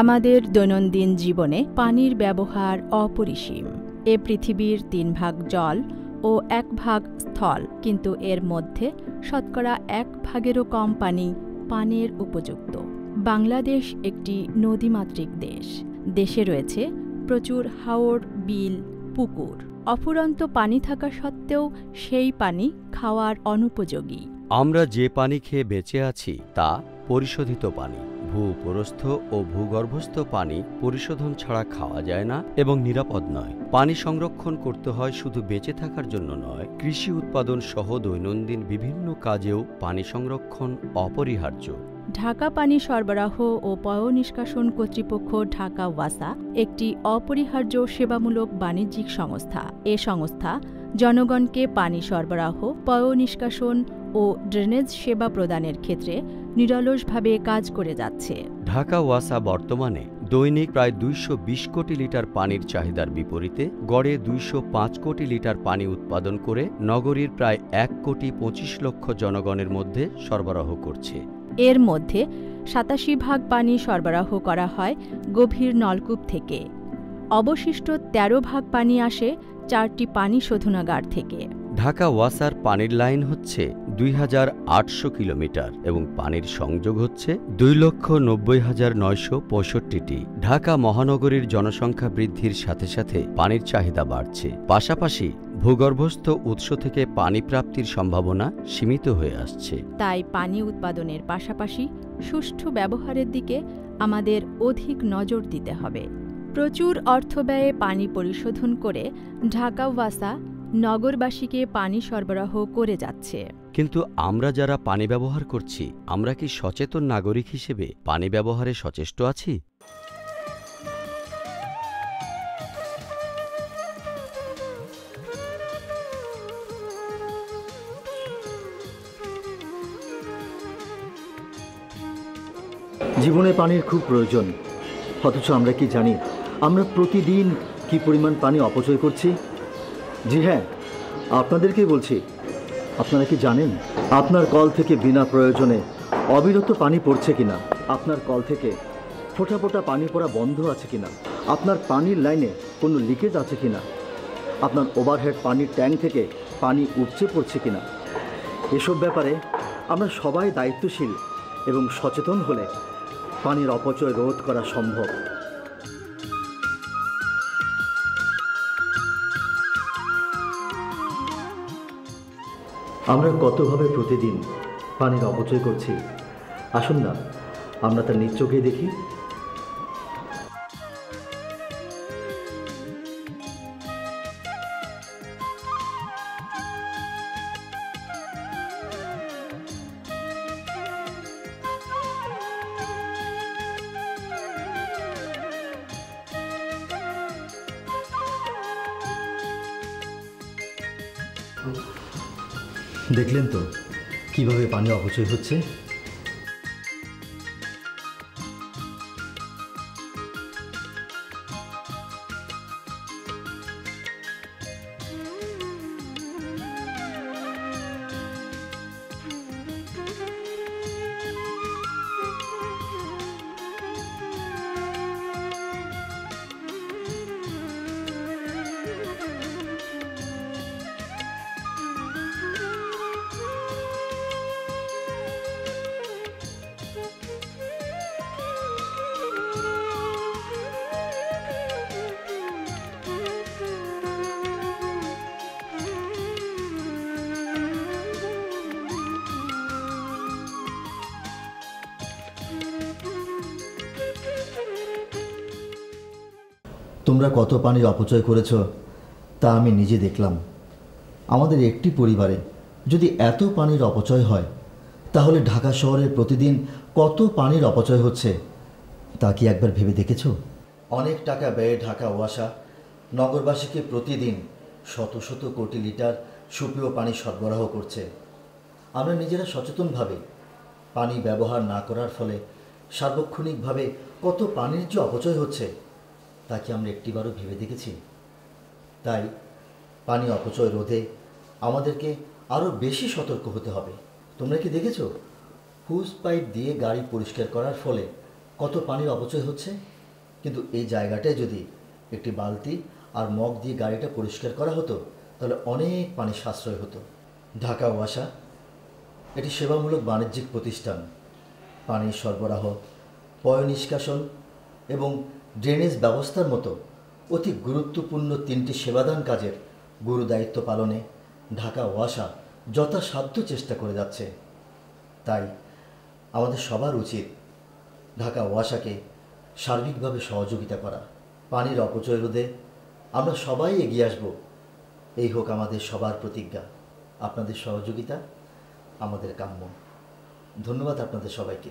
আমাদের দৈনন্দিন জীবনে পানির ব্যবহার অপরিসীম। এ পৃথিবীর 3 ভাগ জল ও 1 ভাগ স্থল, কিন্তু এর মধ্যে শতকরা 1 ভাগেরও কম পানি পানের উপযুক্ত। বাংলাদেশ একটি নদীমাতৃক দেশ। দেশে রয়েছে প্রচুর হাওর, বিল, পুকুর। অফুরন্ত পানি থাকা সত্ত্বেও সেই পানি খাওয়ার অনুপযোগী। আমরা যে পানি খেয়ে বেঁচে আছি তা পরিশোধিত পানি। ভূপরস্থ ও ভূগর্ভস্থ পানি পরিশোধন ছাড়া খাওয়া যায় না এবং নিরাপদ নয়। পানি সংরক্ষণ করতে হয় শুধু বেঁচে থাকার জন্য নয়, কৃষি উৎপাদন সহ দৈনন্দিন বিভিন্ন কাজেও পানি সংরক্ষণ অপরিহার্য। ঢাকা পানি সরবরাহ ও পয়ঃনিষ্কাশন কর্তৃপক্ষ ঢাকা ওয়াসা একটি অপরিহার্য সেবামূলক বাণিজ্যিক সংস্থা। এ সংস্থা জনগণকে পানি সরবরাহ, পয়ঃনিষ্কাশন ও ড্রেনেজ সেবা প্রদানের ক্ষেত্রে নিরলসভাবে কাজ করে যাচ্ছে। ঢাকা ওয়াসা বর্তমানে দৈনিক প্রায় 220 কোটি লিটার পানির চাহিদার বিপরীতে গড়ে 205 কোটি লিটার পানি উৎপাদন করে নগরীর প্রায় 1 কোটি 25 লক্ষ জনগণের মধ্যে সরবরাহ করছে। এর মধ্যে 87 ভাগ পানি সরবরাহ করা হয় গভীর নলকূপ থেকে। অবশিষ্ট 13 ভাগ পানি আসে 4টি পানি শোধনাগার থেকে। ঢাকা ওয়াসার পানির লাইন হচ্ছে 2800 কিলোমিটার এবং পানির সংযোগ হচ্ছে 2,90,965টি। ঢাকা মহানগরীর জনসংখ্যা বৃদ্ধির সাথে সাথে পানির চাহিদা বাড়ছে। পাশাপাশি ভূগর্ভস্থ উৎস থেকে পানি প্রাপ্তির সম্ভাবনা সীমিত হয়ে আসছে। তাই পানি উৎপাদনের পাশাপাশি সুষ্ঠু ব্যবহারের দিকে আমাদের অধিক নজর দিতে হবে। প্রচুর অর্থ ব্যয়ে পানি পরিশোধন করে ঢাকা ওয়াসা নগরবাসীকে পানি সরবরাহ করে যাচ্ছে। কিন্তু আমরা যারা পানি ব্যবহার করছি, আমরা কি সচেতন নাগরিক হিসেবে পানি ব্যবহারে সচেষ্ট আছি? জীবনে পানির খুব প্রয়োজন, অথচ আমরা কি জানি আমরা প্রতিদিন কি পরিমাণ পানি অপচয় করছি? জি হ্যাঁ, আপনাদেরকেই বলছি। আপনারা কি জানেন আপনার কল থেকে বিনা প্রয়োজনে অবিরত পানি পড়ছে কিনা? আপনার কল থেকে ফোঁটা ফোঁটা পানি পড়া বন্ধ আছে কিনা? আপনার পানির লাইনে কোনো লিকেজ আছে কিনা? আপনার ওভারহেড পানির ট্যাঙ্ক থেকে পানি উপচে পড়ছে কিনা? এসব ব্যাপারে আমরা সবাই দায়িত্বশীল এবং সচেতন হলে পানির অপচয় রোধ করা সম্ভব। আমরা কতভাবে প্রতিদিন পানির অপচয় করছি, আসুন না আমরা তার নিজ চোখে দেখি। দেখলেন তো কিভাবে পানি অপচয় হচ্ছে? তোমরা কত পানির অপচয় করেছ তা আমি নিজে দেখলাম। আমাদের একটি পরিবারে যদি এত পানির অপচয় হয়, তাহলে ঢাকা শহরের প্রতিদিন কত পানির অপচয় হচ্ছে তা কি একবার ভেবে দেখেছ? অনেক টাকা ব্যয়ে ঢাকা ওয়াসা নগরবাসীকে প্রতিদিন শত শত কোটি লিটার সুপেয় পানি সরবরাহ করছে। আমরা নিজেরা সচেতনভাবে পানি ব্যবহার না করার ফলে সার্বক্ষণিকভাবে কত পানির যে অপচয় হচ্ছে তা কি আমরা একটিবারও ভেবে দেখেছি? তাই পানি অপচয় রোধে আমাদেরকে আরও বেশি সতর্ক হতে হবে। তোমরা কি দেখেছো হুজ পাইপ দিয়ে গাড়ি পরিষ্কার করার ফলে কত পানির অপচয় হচ্ছে, কিন্তু এই জায়গাটায় যদি একটি বালতি আর মগ দিয়ে গাড়িটা পরিষ্কার করা হতো তাহলে অনেক পানি সাশ্রয় হতো। ঢাকা ওয়াসা এটি সেবামূলক বাণিজ্যিক প্রতিষ্ঠান। পানির সরবরাহ, পয় নিষ্কাশন এবং ড্রেনেজ ব্যবস্থার মতো অতি গুরুত্বপূর্ণ 3টি সেবাদান কাজের গুরু দায়িত্ব পালনে ঢাকা ওয়াসা যথাসাধ্য চেষ্টা করে যাচ্ছে। তাই আমাদের সবার উচিত ঢাকা ওয়াসাকে সার্বিকভাবে সহযোগিতা করা। পানির অপচয় রোধে আমরা সবাই এগিয়ে আসব, এই হোক আমাদের সবার প্রতিজ্ঞা। আপনাদের সহযোগিতা আমাদের কাম্য। ধন্যবাদ আপনাদের সবাইকে।